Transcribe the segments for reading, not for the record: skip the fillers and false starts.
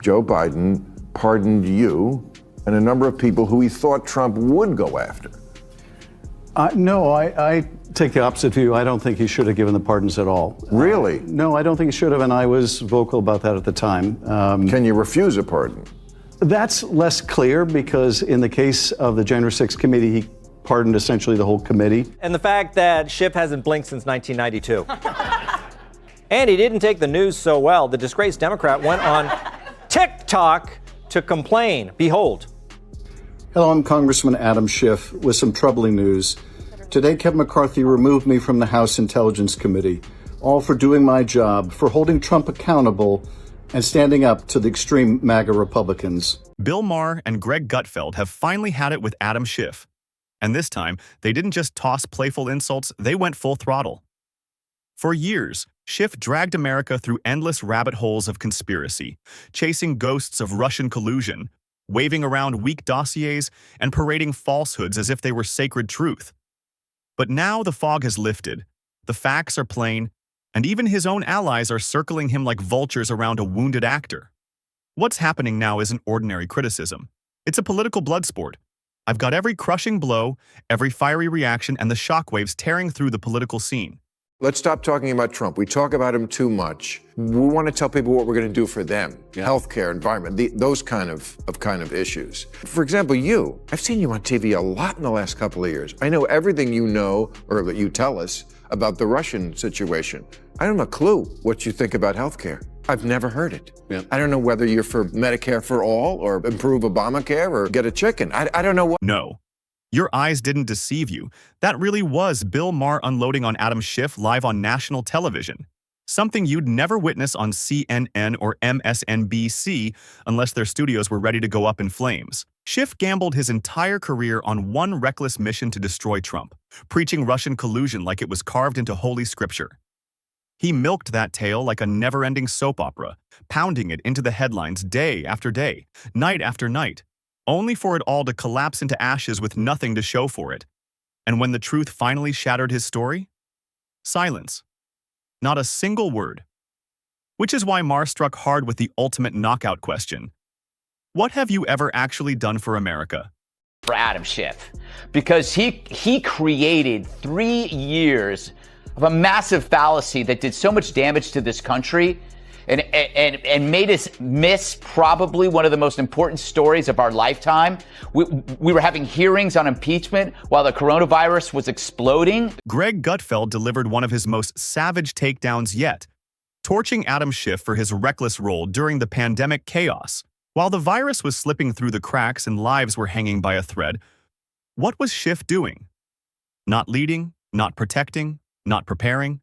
Joe Biden pardoned you and a number of people who he thought Trump would go after. No, I take the opposite view. I don't think he should have given the pardons at all. Really? No, I don't think he should have, and I was vocal about that at the time. Can you refuse a pardon? That's less clear because in the case of the January 6th committee, he pardoned essentially the whole committee. And the fact that Schiff hasn't blinked since 1992. And he didn't take the news so well. The disgraced Democrat went on TikTok to complain. Behold. Hello, I'm Congressman Adam Schiff with some troubling news. Today, Kevin McCarthy removed me from the House Intelligence Committee, all for doing my job, for holding Trump accountable and standing up to the extreme MAGA Republicans. Bill Maher and Greg Gutfeld have finally had it with Adam Schiff. And this time, they didn't just toss playful insults, they went full throttle. For years, Schiff dragged America through endless rabbit holes of conspiracy, chasing ghosts of Russian collusion, waving around weak dossiers, and parading falsehoods as if they were sacred truth. But now the fog has lifted, the facts are plain, and even his own allies are circling him like vultures around a wounded actor. What's happening now isn't ordinary criticism. It's a political blood sport. I've got every crushing blow, every fiery reaction, and the shockwaves tearing through the political scene. Let's stop talking about Trump. We talk about him too much. We want to tell people what we're going to do for them. Healthcare, environment, those kind of issues. For example, I've seen you on TV a lot in the last couple of years. I know everything you know, or that you tell us, about the Russian situation. I don't have a clue what you think about healthcare. I've never heard it. Yeah. I don't know whether you're for Medicare for all, or improve Obamacare, or get a chicken. I don't know what. No. Your eyes didn't deceive you. That really was Bill Maher unloading on Adam Schiff live on national television. Something you'd never witness on CNN or MSNBC unless their studios were ready to go up in flames. Schiff gambled his entire career on one reckless mission to destroy Trump, preaching Russian collusion like it was carved into Holy Scripture. He milked that tale like a never-ending soap opera, pounding it into the headlines day after day, night after night, only for it all to collapse into ashes with nothing to show for it. And when the truth finally shattered his story? Silence. Not a single word. Which is why Maher struck hard with the ultimate knockout question. What have you ever actually done for America? For Adam Schiff, because he created 3 years of a massive fallacy that did so much damage to this country and made us miss probably one of the most important stories of our lifetime. We were having hearings on impeachment while the coronavirus was exploding. Greg Gutfeld delivered one of his most savage takedowns yet, torching Adam Schiff for his reckless role during the pandemic chaos. While the virus was slipping through the cracks and lives were hanging by a thread, what was Schiff doing? Not leading, not protecting, not preparing.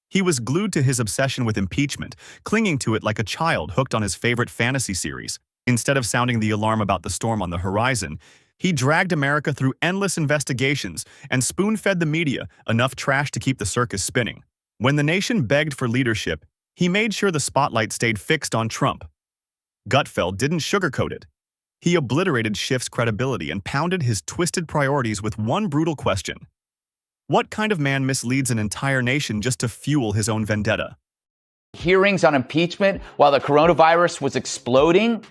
He was glued to his obsession with impeachment, clinging to it like a child hooked on his favorite fantasy series. Instead of sounding the alarm about the storm on the horizon, he dragged America through endless investigations and spoon-fed the media enough trash to keep the circus spinning. When the nation begged for leadership, he made sure the spotlight stayed fixed on Trump. Gutfeld didn't sugarcoat it. He obliterated Schiff's credibility and pounded his twisted priorities with one brutal question. What kind of man misleads an entire nation just to fuel his own vendetta? Hearings on impeachment while the coronavirus was exploding.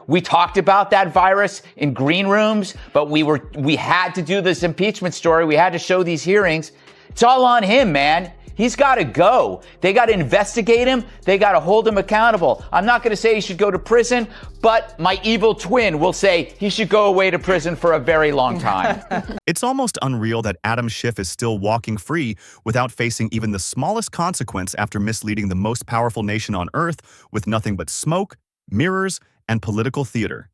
We talked about that virus in green rooms, but we had to do this impeachment story. We had to show these hearings. It's all on him, man. He's got to go. They got to investigate him. They got to hold him accountable. I'm not going to say he should go to prison, but my evil twin will say he should go away to prison for a very long time. It's almost unreal that Adam Schiff is still walking free without facing even the smallest consequence after misleading the most powerful nation on earth with nothing but smoke, mirrors, and political theater.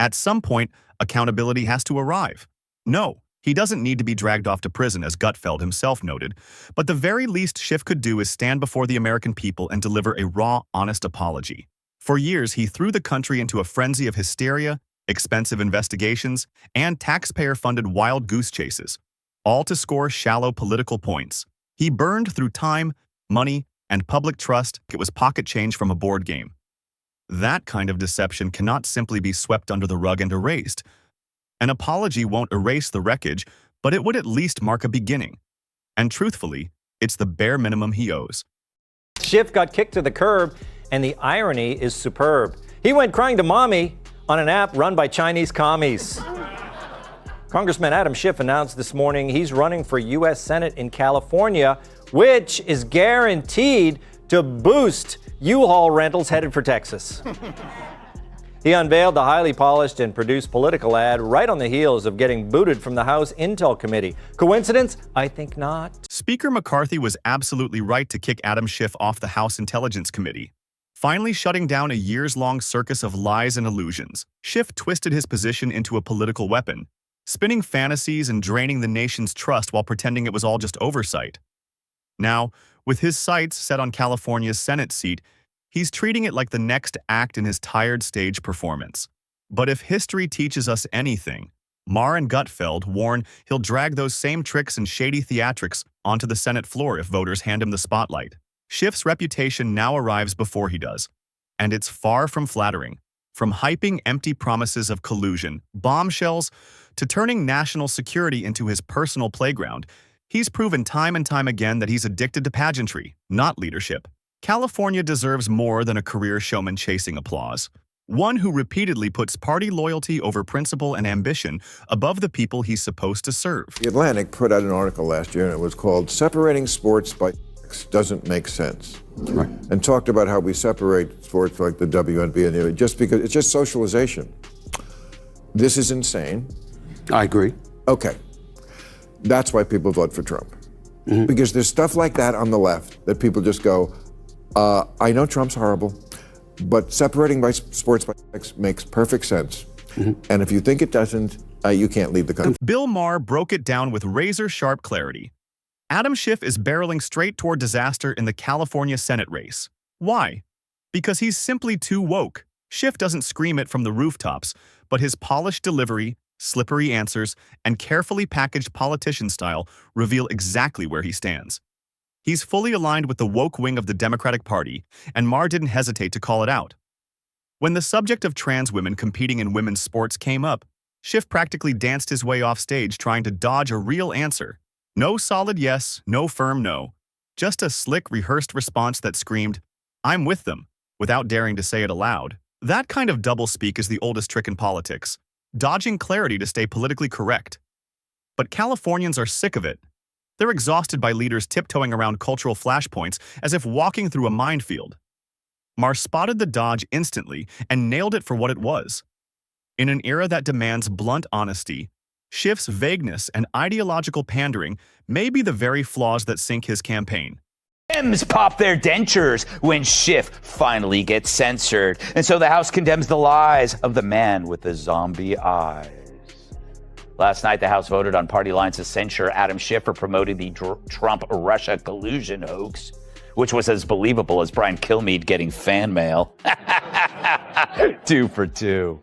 At some point, accountability has to arrive. No. He doesn't need to be dragged off to prison, as Gutfeld himself noted, but the very least Schiff could do is stand before the American people and deliver a raw, honest apology. For years, he threw the country into a frenzy of hysteria, expensive investigations, and taxpayer-funded wild goose chases, all to score shallow political points. He burned through time, money, and public trust like it was pocket change from a board game. That kind of deception cannot simply be swept under the rug and erased. An apology won't erase the wreckage, but it would at least mark a beginning. And truthfully, it's the bare minimum he owes. Schiff got kicked to the curb, and the irony is superb. He went crying to mommy on an app run by Chinese commies. Congressman Adam Schiff announced this morning he's running for U.S. Senate in California, which is guaranteed to boost U-Haul rentals headed for Texas. He unveiled the highly polished and produced political ad right on the heels of getting booted from the House Intel Committee. Coincidence? I think not. Speaker McCarthy was absolutely right to kick Adam Schiff off the House Intelligence Committee, finally shutting down a years-long circus of lies and illusions. Schiff twisted his position into a political weapon, spinning fantasies and draining the nation's trust while pretending it was all just oversight. Now, with his sights set on California's Senate seat, he's treating it like the next act in his tired stage performance. But if history teaches us anything, Maher and Gutfeld warn he'll drag those same tricks and shady theatrics onto the Senate floor if voters hand him the spotlight. Schiff's reputation now arrives before he does, and it's far from flattering. From hyping empty promises of collusion, bombshells, to turning national security into his personal playground, he's proven time and time again that he's addicted to pageantry, not leadership. California deserves more than a career showman chasing applause. One who repeatedly puts party loyalty over principle and ambition above the people he's supposed to serve. The Atlantic put out an article last year, and it was called Separating Sports by Doesn't Make Sense. Right. And talked about how we separate sports like the WNBA and the just because it's just socialization. This is insane. I agree. Okay. That's why people vote for Trump. Mm-hmm. Because there's stuff like that on the left that people just go, I know Trump's horrible, but separating by sports by sex makes perfect sense. Mm-hmm. And if you think it doesn't, you can't leave the country. Bill Maher broke it down with razor-sharp clarity. Adam Schiff is barreling straight toward disaster in the California Senate race. Why? Because he's simply too woke. Schiff doesn't scream it from the rooftops, but his polished delivery, slippery answers, and carefully packaged politician style reveal exactly where he stands. He's fully aligned with the woke wing of the Democratic Party, and Maher didn't hesitate to call it out. When the subject of trans women competing in women's sports came up, Schiff practically danced his way off stage trying to dodge a real answer. No solid yes, no firm no. Just a slick, rehearsed response that screamed, "I'm with them," without daring to say it aloud. That kind of doublespeak is the oldest trick in politics, dodging clarity to stay politically correct. But Californians are sick of it. They're exhausted by leaders tiptoeing around cultural flashpoints as if walking through a minefield. Maher spotted the dodge instantly and nailed it for what it was. In an era that demands blunt honesty, Schiff's vagueness and ideological pandering may be the very flaws that sink his campaign. Dems pop their dentures when Schiff finally gets censored. And so the House condemns the lies of the man with the zombie eyes. Last night, the House voted on party lines to censure Adam Schiff for promoting the Trump-Russia collusion hoax, which was as believable as Brian Kilmeade getting fan mail. 2 for 2.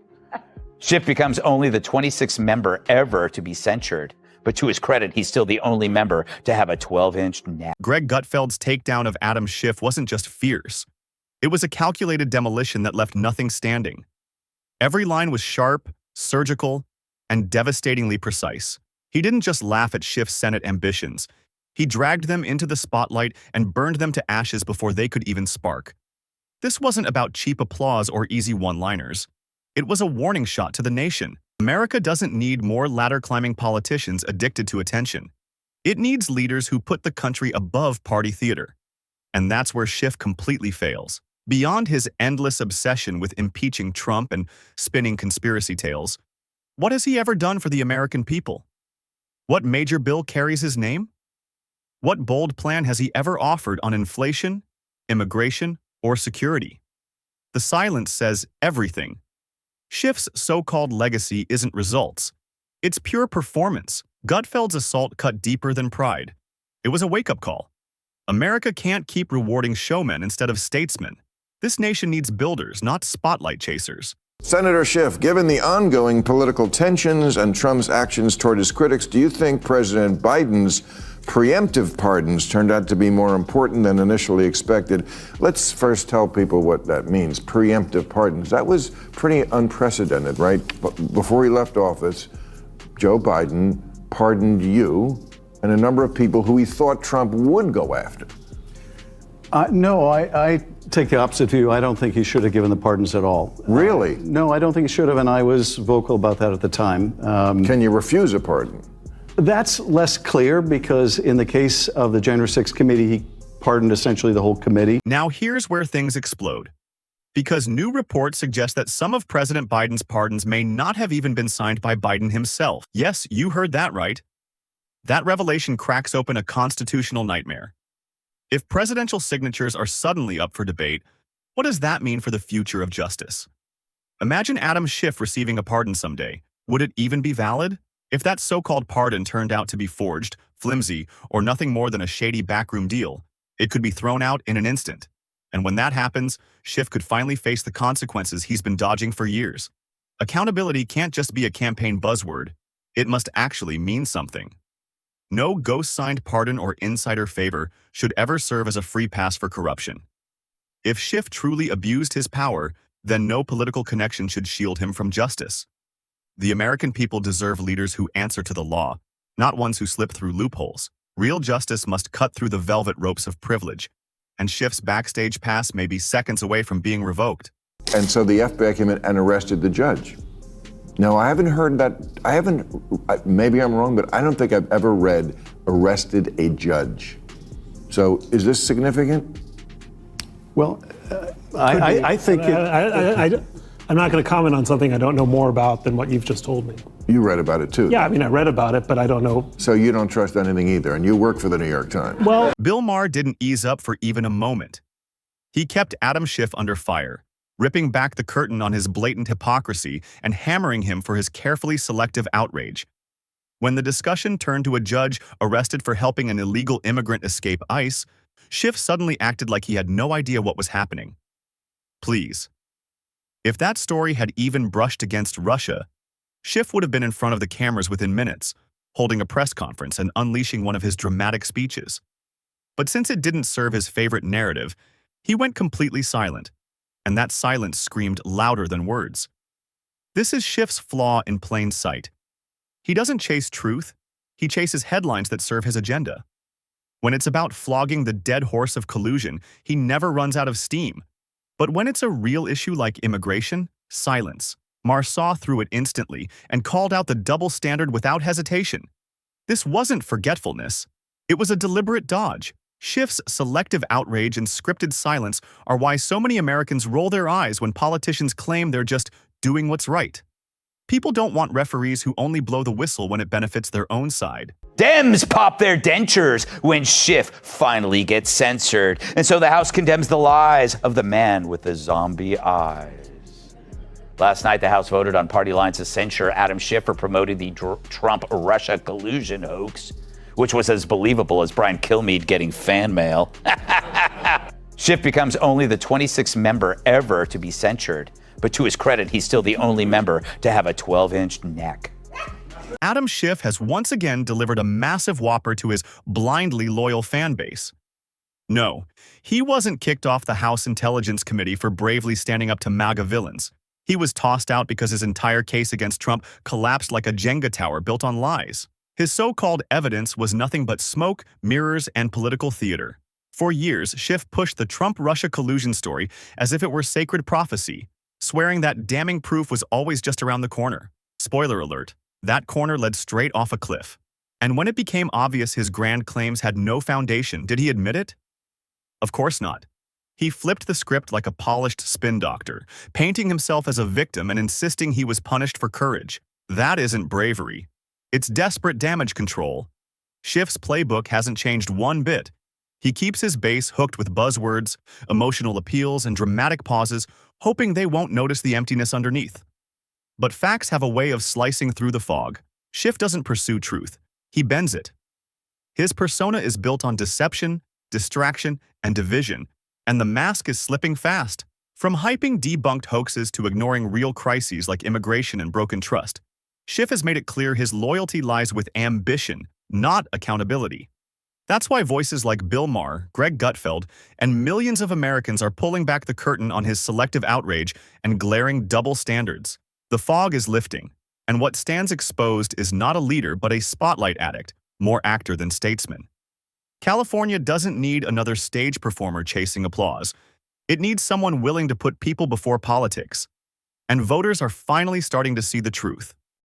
Schiff becomes only the 26th member ever to be censured. But to his credit, he's still the only member to have a 12-inch nap. Greg Gutfeld's takedown of Adam Schiff wasn't just fierce. It was a calculated demolition that left nothing standing. Every line was sharp, surgical, and devastatingly precise. He didn't just laugh at Schiff's Senate ambitions. He dragged them into the spotlight and burned them to ashes before they could even spark. This wasn't about cheap applause or easy one-liners. It was a warning shot to the nation. America doesn't need more ladder-climbing politicians addicted to attention. It needs leaders who put the country above party theater. And that's where Schiff completely fails. Beyond his endless obsession with impeaching Trump and spinning conspiracy tales, what has he ever done for the American people? What major bill carries his name? What bold plan has he ever offered on inflation, immigration, or security? The silence says everything. Schiff's so-called legacy isn't results. It's pure performance. Gutfeld's assault cut deeper than pride. It was a wake-up call. America can't keep rewarding showmen instead of statesmen. This nation needs builders, not spotlight chasers. Senator Schiff, given the ongoing political tensions and Trump's actions toward his critics, do you think President Biden's preemptive pardons turned out to be more important than initially expected? Let's first tell people what that means, preemptive pardons. That was pretty unprecedented, right? Before he left office, Joe Biden pardoned you and a number of people who he thought Trump would go after. No, I take the opposite view. I don't think he should have given the pardons at all. Really? No, I don't think he should have, and I was vocal about that at the time. Can you refuse a pardon? That's less clear because in the case of the January 6th committee, he pardoned essentially the whole committee. Now here's where things explode. Because new reports suggest that some of President Biden's pardons may not have even been signed by Biden himself. Yes, you heard that right. That revelation cracks open a constitutional nightmare. If presidential signatures are suddenly up for debate, what does that mean for the future of justice? Imagine Adam Schiff receiving a pardon someday. Would it even be valid? If that so-called pardon turned out to be forged, flimsy, or nothing more than a shady backroom deal, it could be thrown out in an instant. And when that happens, Schiff could finally face the consequences he's been dodging for years. Accountability can't just be a campaign buzzword. It must actually mean something. No ghost-signed pardon or insider favor should ever serve as a free pass for corruption. If Schiff truly abused his power, then no political connection should shield him from justice. The American people deserve leaders who answer to the law, not ones who slip through loopholes. Real justice must cut through the velvet ropes of privilege, and Schiff's backstage pass may be seconds away from being revoked. And so the FBI came in and arrested the judge. Now, I haven't heard that, maybe I'm wrong, but I don't think I've ever read arrested a judge. So is this significant? Well, I think I'm not going to comment on something I don't know more about than what you've just told me. You read about it too. Yeah, I mean, I read about it, but I don't know. So you don't trust anything either, and you work for the New York Times. Well, Bill Maher didn't ease up for even a moment. He kept Adam Schiff under fire, ripping back the curtain on his blatant hypocrisy and hammering him for his carefully selective outrage. When the discussion turned to a judge arrested for helping an illegal immigrant escape ICE, Schiff suddenly acted like he had no idea what was happening. Please. If that story had even brushed against Russia, Schiff would have been in front of the cameras within minutes, holding a press conference and unleashing one of his dramatic speeches. But since it didn't serve his favorite narrative, he went completely silent, and that silence screamed louder than words. This is Schiff's flaw in plain sight. He doesn't chase truth, he chases headlines that serve his agenda. When it's about flogging the dead horse of collusion, he never runs out of steam. But when it's a real issue like immigration, silence. Maher saw through it instantly and called out the double standard without hesitation. This wasn't forgetfulness. It was a deliberate dodge. Schiff's selective outrage and scripted silence are why so many Americans roll their eyes when politicians claim they're just doing what's right. People don't want referees who only blow the whistle when it benefits their own side. Dems pop their dentures when Schiff finally gets censored. And so the House condemns the lies of the man with the zombie eyes. Last night, the House voted on party lines to censure Adam Schiff for promoting the Trump-Russia collusion hoax, which was as believable as Brian Kilmeade getting fan mail. Schiff becomes only the 26th member ever to be censured. But to his credit, he's still the only member to have a 12-inch neck. Adam Schiff has once again delivered a massive whopper to his blindly loyal fan base. No, he wasn't kicked off the House Intelligence Committee for bravely standing up to MAGA villains. He was tossed out because his entire case against Trump collapsed like a Jenga tower built on lies. His so-called evidence was nothing but smoke, mirrors, and political theater. For years, Schiff pushed the Trump-Russia collusion story as if it were sacred prophecy, swearing that damning proof was always just around the corner. Spoiler alert, that corner led straight off a cliff. And when it became obvious his grand claims had no foundation, did he admit it? Of course not. He flipped the script like a polished spin doctor, painting himself as a victim and insisting he was punished for courage. That isn't bravery. It's desperate damage control. Schiff's playbook hasn't changed one bit. He keeps his base hooked with buzzwords, emotional appeals, and dramatic pauses, hoping they won't notice the emptiness underneath. But facts have a way of slicing through the fog. Schiff doesn't pursue truth. He bends it. His persona is built on deception, distraction, and division, and the mask is slipping fast. From hyping debunked hoaxes to ignoring real crises like immigration and broken trust, Schiff has made it clear his loyalty lies with ambition, not accountability. That's why voices like Bill Maher, Greg Gutfeld, and millions of Americans are pulling back the curtain on his selective outrage and glaring double standards. The fog is lifting, and what stands exposed is not a leader but a spotlight addict, more actor than statesman. California doesn't need another stage performer chasing applause. It needs someone willing to put people before politics. And voters are finally starting to see the truth.